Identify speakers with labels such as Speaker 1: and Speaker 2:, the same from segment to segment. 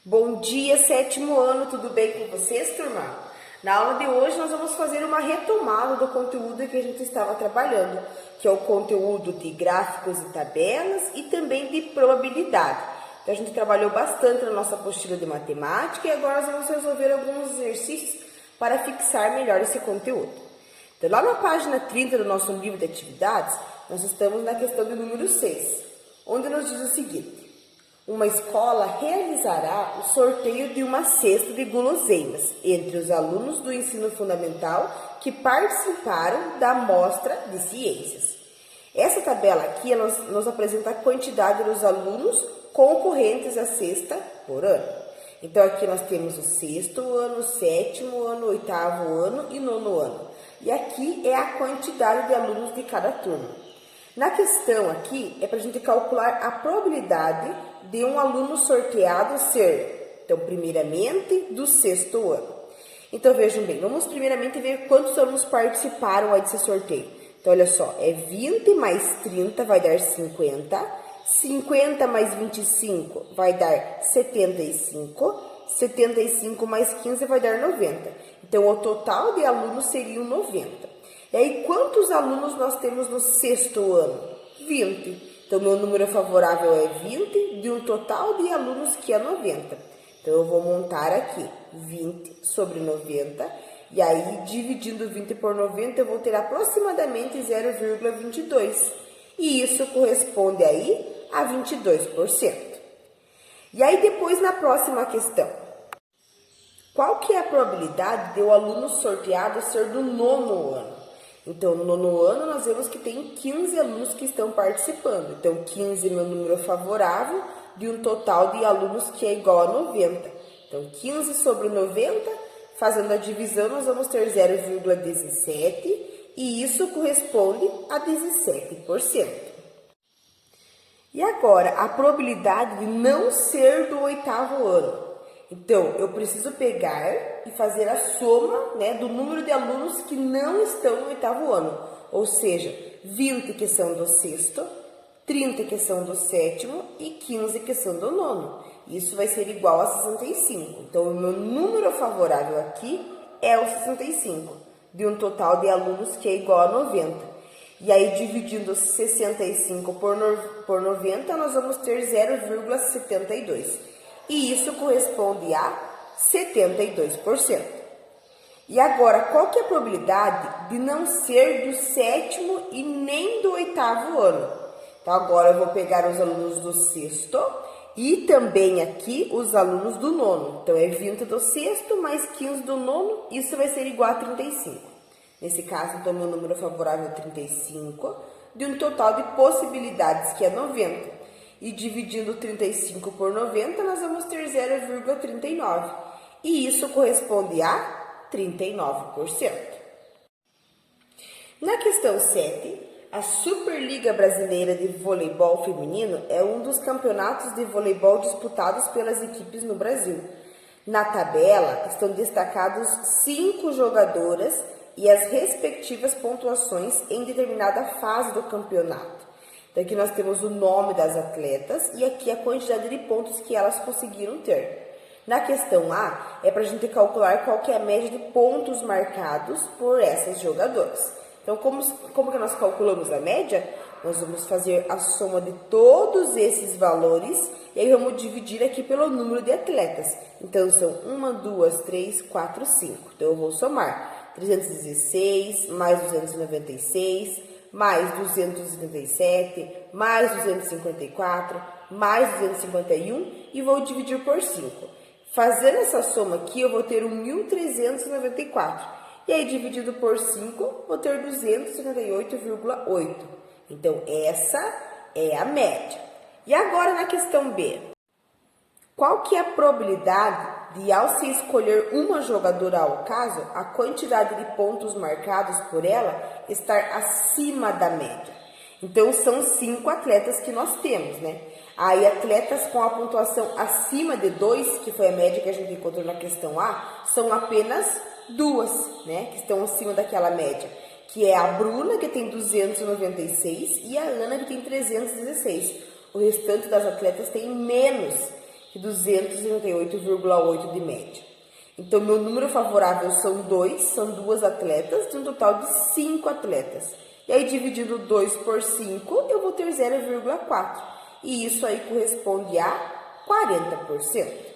Speaker 1: Bom dia, sétimo ano, tudo bem com vocês, turma? Na aula de hoje nós vamos fazer uma retomada do conteúdo que a gente estava trabalhando, que é o conteúdo de gráficos e tabelas e também de probabilidade. Então a gente trabalhou bastante na nossa apostila de matemática e agora nós vamos resolver alguns exercícios para fixar melhor esse conteúdo. Então lá na página 30 do nosso livro de atividades, nós estamos na questão do número 6, onde nos diz o seguinte: uma escola realizará o sorteio de uma cesta de guloseimas entre os alunos do ensino fundamental que participaram da mostra de ciências. Essa tabela aqui nos apresenta a quantidade dos alunos concorrentes à cesta por ano. Então aqui nós temos o sexto ano, o sétimo ano, o oitavo ano e nono ano. E aqui é a quantidade de alunos de cada turma. Na questão aqui, é para a gente calcular a probabilidade de um aluno sorteado ser, então, primeiramente, do sexto ano. Então, vejam bem, vamos primeiramente ver quantos alunos participaram aí desse sorteio. Então, olha só, é 20 mais 30 vai dar 50, 50 mais 25 vai dar 75, 75 mais 15 vai dar 90. Então, o total de alunos seriam 90. E aí, quantos alunos nós temos no sexto ano? 20. Então, meu número favorável é 20, de um total de alunos que é 90. Então, eu vou montar aqui 20 sobre 90. E aí, dividindo 20 por 90, eu vou ter aproximadamente 0,22. E isso corresponde aí a 22%. E aí, depois, na próxima questão, qual que é a probabilidade de o aluno sorteado ser do nono ano? Então, no nono ano, nós vemos que tem 15 alunos que estão participando. Então, 15 é meu número favorável de um total de alunos que é igual a 90. Então, 15 sobre 90, fazendo a divisão, nós vamos ter 0,17 e isso corresponde a 17%. E agora, a probabilidade de não ser do oitavo ano. Então, eu preciso pegar e fazer a soma, do número de alunos que não estão no oitavo ano. Ou seja, 20 que são do sexto, 30 que são do sétimo e 15 que são do nono. Isso vai ser igual a 65. Então, o meu número favorável aqui é o 65, de um total de alunos que é igual a 90. E aí, dividindo 65 por 90, nós vamos ter 0,72. E isso corresponde a 72%. E agora, qual que é a probabilidade de não ser do sétimo e nem do oitavo ano? Então, agora eu vou pegar os alunos do sexto e também aqui os alunos do nono. Então, é 20 do sexto mais 15 do nono, isso vai ser igual a 35. Nesse caso, então, meu número favorável é 35, de um total de possibilidades que é 90. E dividindo 35 por 90, nós vamos ter 0,39. E isso corresponde a 39%. Na questão 7, a Superliga Brasileira de Voleibol Feminino é um dos campeonatos de voleibol disputados pelas equipes no Brasil. Na tabela estão destacados 5 jogadoras e as respectivas pontuações em determinada fase do campeonato. Então, aqui nós temos o nome das atletas e aqui a quantidade de pontos que elas conseguiram ter. Na questão A, é para a gente calcular qual que é a média de pontos marcados por essas jogadoras. Então, como que nós calculamos a média? Nós vamos fazer a soma de todos esses valores e aí vamos dividir aqui pelo número de atletas. Então, são 1, 2, 3, 4, 5. Então, eu vou somar 316 mais 296... mais 277, mais 254, mais 251 e vou dividir por 5. Fazendo essa soma aqui, eu vou ter 1.394. E aí, dividido por 5, vou ter 278,8. Então, essa é a média. E agora, na questão B. Qual que é a probabilidade de, ao se escolher uma jogadora ao caso, a quantidade de pontos marcados por ela estar acima da média? Então, são 5 atletas que nós temos, Aí, atletas com a pontuação acima de 2, que foi a média que a gente encontrou na questão A, são apenas 2, que estão acima daquela média. Que é a Bruna, que tem 296, e a Ana, que tem 316. O restante das atletas tem menos e 298,8 de média. Então, meu número favorável são 2, são 2 atletas, de um total de 5 atletas. E aí, dividindo 2 por 5, eu vou ter 0,4. E isso aí corresponde a 40%.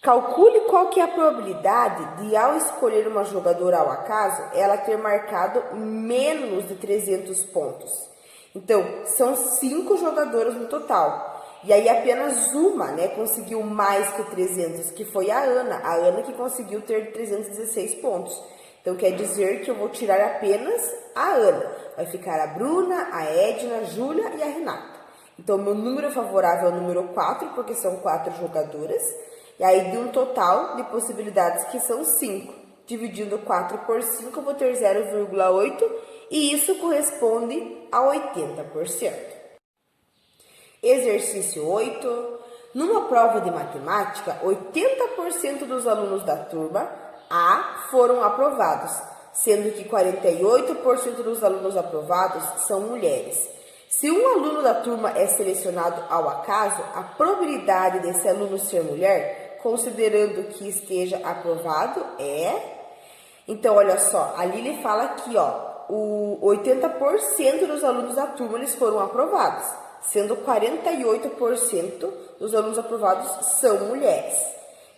Speaker 1: Calcule qual que é a probabilidade de, ao escolher uma jogadora ao acaso, ela ter marcado menos de 300 pontos. Então, são 5 jogadoras no total. E aí, apenas uma, né, conseguiu mais que 300, que foi a Ana. A Ana que conseguiu ter 316 pontos. Então, quer dizer que eu vou tirar apenas a Ana. Vai ficar a Bruna, a Edna, a Júlia e a Renata. Então, meu número favorável é o número 4, porque são 4 jogadoras. E aí, de um total de possibilidades que são 5. Dividindo 4 por 5, eu vou ter 0,8. E isso corresponde a 80%. Exercício 8. Numa prova de matemática, 80% dos alunos da turma A foram aprovados, sendo que 48% dos alunos aprovados são mulheres. Se um aluno da turma é selecionado ao acaso, a probabilidade desse aluno ser mulher, considerando que esteja aprovado, é... Então, olha só, ali ele fala aqui, ó, o 80% dos alunos da turma eles foram aprovados, sendo 48% dos alunos aprovados são mulheres.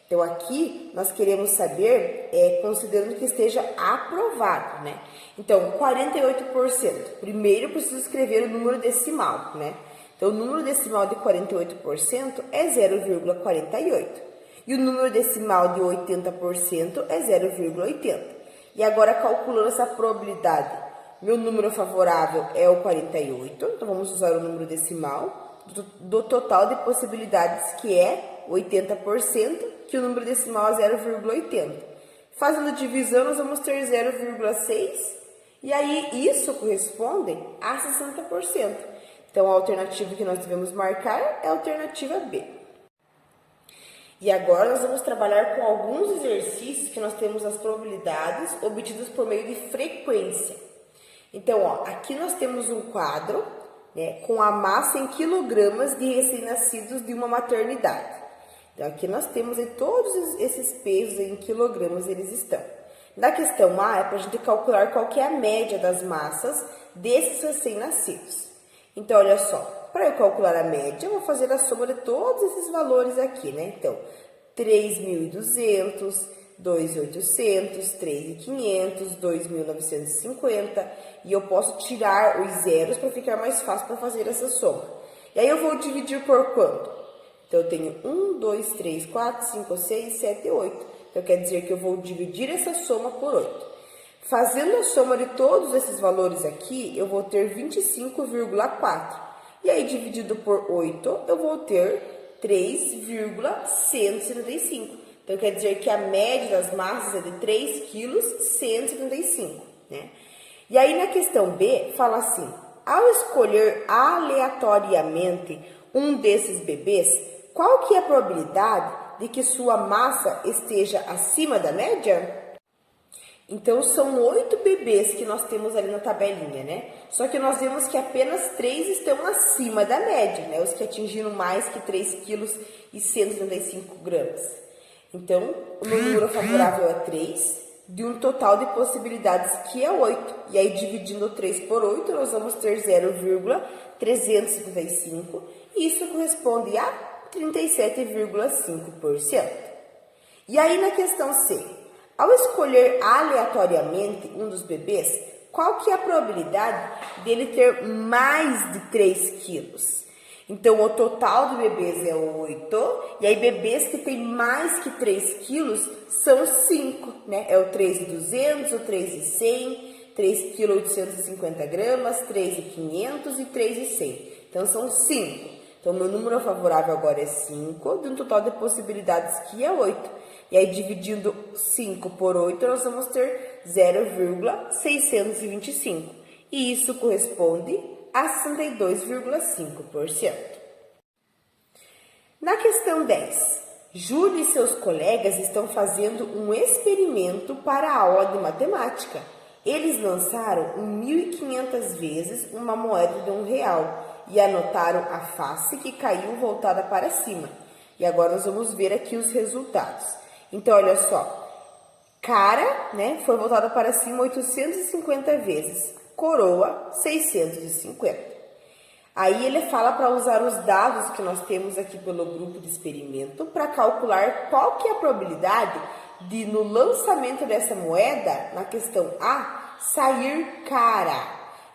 Speaker 1: Então, aqui nós queremos saber, considerando que esteja aprovado, né? Então, 48%. Primeiro, eu preciso escrever o número decimal, né? Então, o número decimal de 48% é 0,48. E o número decimal de 80% é 0,80. E agora, calculando essa probabilidade, meu número favorável é o 48. Então, vamos usar o número decimal do total de possibilidades, que é 80%, que o número decimal é 0,80. Fazendo divisão, nós vamos ter 0,6, e aí isso corresponde a 60%. Então, a alternativa que nós devemos marcar é a alternativa B. E agora nós vamos trabalhar com alguns exercícios que nós temos as probabilidades obtidas por meio de frequência. Então, ó, aqui nós temos um quadro, né, com a massa em quilogramas de recém-nascidos de uma maternidade. Então, aqui nós temos todos esses pesos em quilogramas, eles estão. Na questão A, é para a gente calcular qual que é a média das massas desses recém-nascidos. Então, olha só, para eu calcular a média, eu vou fazer a soma de todos esses valores aqui, né? Então, 3.200, 2.800, 3.500, 2.950, e eu posso tirar os zeros para ficar mais fácil para fazer essa soma. E aí eu vou dividir por quanto? Então, eu tenho 1, 2, 3, 4, 5, 6, 7, 8. Então, quer dizer que eu vou dividir essa soma por 8. Fazendo a soma de todos esses valores aqui, eu vou ter 25,4. E aí, dividido por 8, eu vou ter 3,175. Então, quer dizer que a média das massas é de 3,175 kg, né? E aí, na questão B, fala assim: ao escolher aleatoriamente um desses bebês, qual que é a probabilidade de que sua massa esteja acima da média? Então, são 8 bebês que nós temos ali na tabelinha, né? Só que nós vemos que apenas 3 estão acima da média, né? Os que atingiram mais que 3,175 kg. Então, o meu número favorável é 3, de um total de possibilidades que é 8. E aí, dividindo 3 por 8, nós vamos ter 0,355. E isso corresponde a 37,5%. E aí, na questão C, ao escolher aleatoriamente um dos bebês, qual que é a probabilidade dele ter mais de 3 quilos? Então, o total de bebês é 8, e aí bebês que têm mais que 3 quilos são 5, né? É o 3.200, o 3.100, 3,850 kg, 3.500 e 3.100. Então, são 5. Então, meu número favorável agora é 5, de um total de possibilidades que é 8. E aí, dividindo 5 por 8, nós vamos ter 0,625. E isso corresponde a 62,5%. Na questão 10, Júlio e seus colegas estão fazendo um experimento para a aula de matemática. Eles lançaram 1.500 vezes uma moeda de R$1 e anotaram a face que caiu voltada para cima. E agora nós vamos ver aqui os resultados. Então, olha só, cara, né, foi voltada para cima 850 vezes, coroa 650. Aí ele fala para usar os dados que nós temos aqui pelo grupo de experimento para calcular qual que é a probabilidade de, no lançamento dessa moeda, na questão A, sair cara.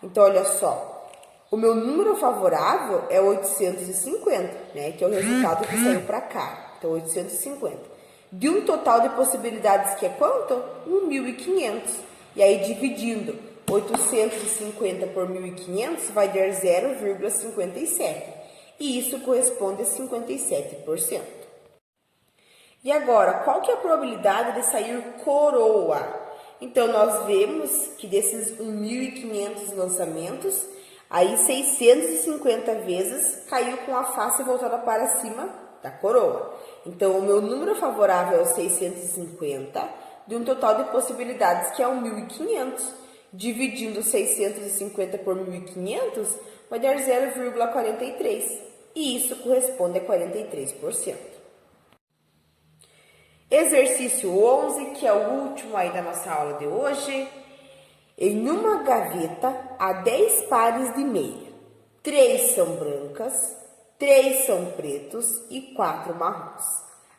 Speaker 1: Então, olha só, o meu número favorável é 850, né, que é o resultado que saiu para cara. Então, 850. De um total de possibilidades que é quanto? 1.500. E aí, dividindo 850 por 1.500 vai dar 0,57. E isso corresponde a 57%. E agora, qual que é a probabilidade de sair coroa? Então, nós vemos que desses 1.500 lançamentos, aí 650 vezes caiu com a face voltada para cima da coroa. Então, o meu número favorável é o 650, de um total de possibilidades que é 1.500. Dividindo 650 por 1.500, vai dar 0,43. E isso corresponde a 43%. Exercício 11, que é o último aí da nossa aula de hoje. Em uma gaveta há 10 pares de meia. 3 são brancas, 3 são pretos e 4 marrons.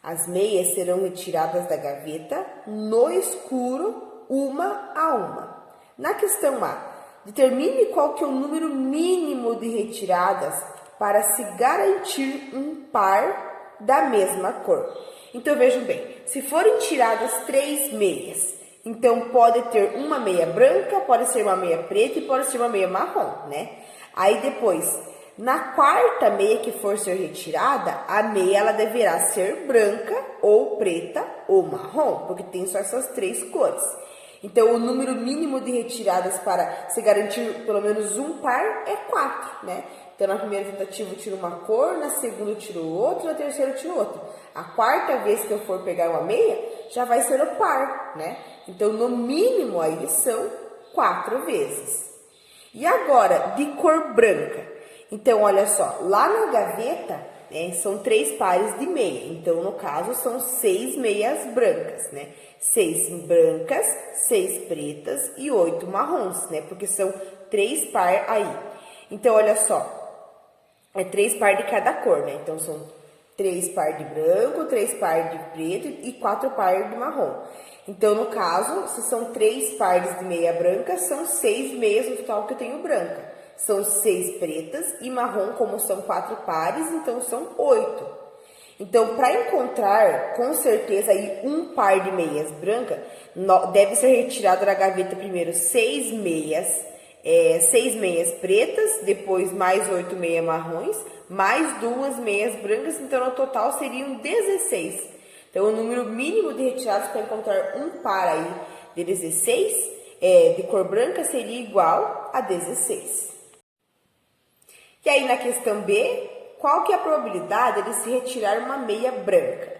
Speaker 1: As meias serão retiradas da gaveta no escuro, uma a uma. Na questão A, determine qual que é o número mínimo de retiradas para se garantir um par da mesma cor. Então, vejam bem, se forem tiradas 3 meias, então pode ter uma meia branca, pode ser uma meia preta e pode ser uma meia marrom, né? Aí depois, na quarta meia que for ser retirada, a meia ela deverá ser branca ou preta ou marrom, porque tem só essas 3 cores. Então, o número mínimo de retiradas para se garantir pelo menos um par é 4, né? Então, na primeira tentativa eu tiro uma cor, na segunda eu tiro outra, na terceira eu tiro outra. A quarta vez que eu for pegar uma meia, já vai ser o par, né? Então, no mínimo aí são 4 vezes. E agora, de cor branca. Então, olha só, lá na gaveta, né, são 3 pares de meia. Então, no caso, são 6 meias brancas, né? 6 brancas, 6 pretas e 8 marrons, né? Porque são 3 par aí. Então, olha só, é 3 par de cada cor, né? Então, são 3 par de branco, 3 par de preto e 4 par de marrom. Então, no caso, se são 3 pares de meia branca, são 6 meias no total que eu tenho branca. São 6 pretas e marrom, como são 4 pares, então são 8. Então, para encontrar com certeza aí um par de meias brancas, deve ser retirado da gaveta primeiro 6 meias, 6 meias pretas, depois mais 8 meias marrons, mais 2 meias brancas, então no total seriam 16. Então, o número mínimo de retiradas para encontrar um par aí de 16 de cor branca seria igual a 16. E aí, na questão B, qual que é a probabilidade de se retirar uma meia branca?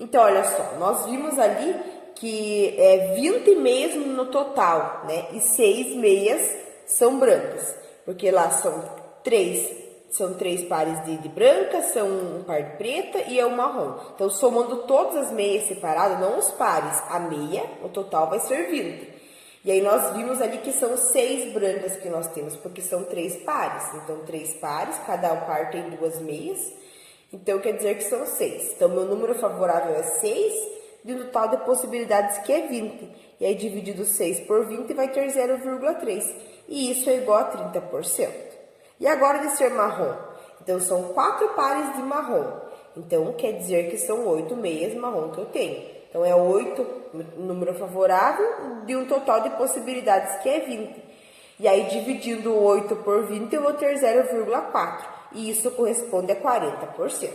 Speaker 1: Então, olha só, nós vimos ali que 20 meias no total, né? E 6 meias são brancas, porque lá são 3 pares de branca, são um par de preta e é um marrom. Então, somando todas as meias separadas, não os pares, a meia, o total vai ser 20. E aí, nós vimos ali que são 6 brancas que nós temos, porque são 3 pares. Então, 3 pares, cada par tem 2 meias. Então, quer dizer que são 6. Então, meu número favorável é 6, de um total de possibilidades que é 20. E aí, dividido 6 por 20, vai ter 0,3. E isso é igual a 30%. E agora, de ser marrom? Então, são 4 pares de marrom. Então, quer dizer que são 8 meias marrom que eu tenho. Então, é 8, número favorável, de um total de possibilidades que é 20. E aí, dividindo 8 por 20, eu vou ter 0,4. E isso corresponde a 40%.